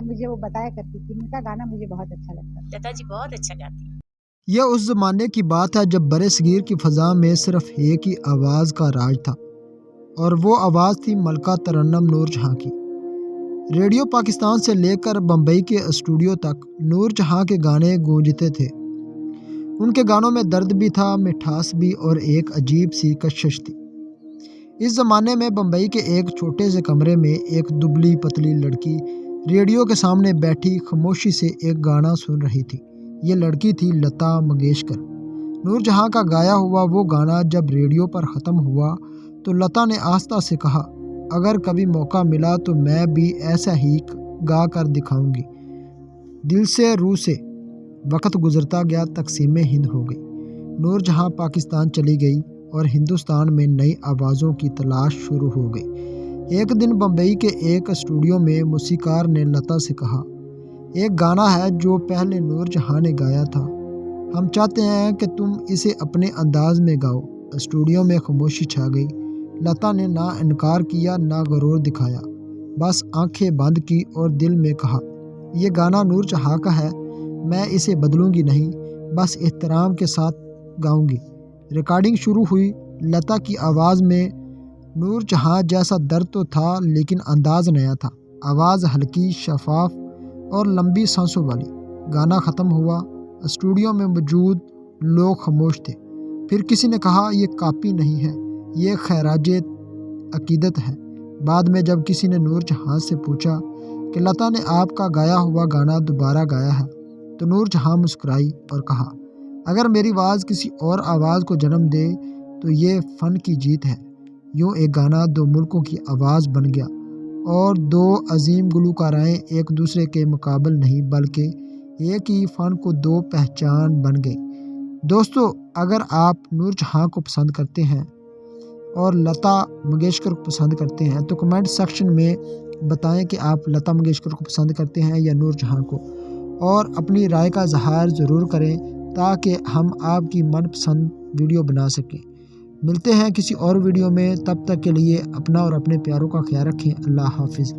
मुझे वो बताया करती थी, उनका गाना मुझे बहुत अच्छा लगता था। लता जी बहुत अच्छा गाती हैं। यह उस ज़माने की बात है जब बरे सगीर की फ़ज़ा में सिर्फ एक ही आवाज़ का राज था, और वो आवाज़ थी मलका तरन्नुम नूर जहाँ की। रेडियो पाकिस्तान से लेकर बम्बई के स्टूडियो तक नूर जहाँ के गाने गूंजते थे। उनके गानों में दर्द भी था, मिठास भी, और एक अजीब सी कशिश थी। इस ज़माने में बम्बई के एक छोटे से कमरे में एक दुबली पतली लड़की रेडियो के सामने बैठी खामोशी से एक गाना सुन रही थी। ये लड़की थी लता मंगेशकर। नूर जहाँ का गाया हुआ वो गाना जब रेडियो पर ख़त्म हुआ तो लता ने आस्था से कहा, अगर कभी मौका मिला तो मैं भी ऐसा ही गा कर दिखाऊंगी। दिल से रूह से वक्त गुजरता गया, तकसीम हिंद हो गई। नूर जहाँ पाकिस्तान चली गई और हिंदुस्तान में नई आवाज़ों की तलाश शुरू हो गई। एक दिन बम्बई के एक स्टूडियो में मूसीकार ने लता से कहा, एक गाना है जो पहले नूर जहाँ ने गाया था, हम चाहते हैं कि तुम इसे अपने अंदाज में गाओ। स्टूडियो में खामोशी छा गई। लता ने ना इनकार किया ना गरूर दिखाया, बस आंखें बंद की और दिल में कहा, यह गाना नूर जहाँ का है, मैं इसे बदलूंगी नहीं, बस एहतराम के साथ गाऊंगी। रिकॉर्डिंग शुरू हुई। लता की आवाज़ में नूर जहाँ जैसा दर्द तो था, लेकिन अंदाज नया था। आवाज़ हल्की, शफाफ और लंबी सांसों वाली। गाना ख़त्म हुआ। स्टूडियो में मौजूद लोग खामोश थे। फिर किसी ने कहा, ये कॉपी नहीं है, ये खैराज अकीदत है। बाद में जब किसी ने नूर जहाँ से पूछा कि लता ने आपका गाया हुआ गाना दोबारा गाया है, तो नूर जहाँ मुस्कुराई और कहा, अगर मेरी आवाज़ किसी और आवाज़ को जन्म दे तो ये फ़न की जीत है। यूँ एक गाना दो मुल्कों की आवाज़ बन गया और दो अजीम गुलकाराएँ एक दूसरे के मुकाबल नहीं बल्कि एक ही फ़न को दो पहचान बन गई। दोस्तों, अगर आप नूर जहाँ को पसंद करते हैं और लता मंगेशकर को पसंद करते हैं तो कमेंट सेक्शन में बताएं कि आप लता मंगेशकर को पसंद करते हैं या नूर जहाँ को, और अपनी राय का इज़हार ज़रूर करें ताकि हम आपकी मनपसंद वीडियो बना सकें। मिलते हैं किसी और वीडियो में, तब तक के लिए अपना और अपने प्यारों का ख्याल रखें। अल्लाह हाफिज़।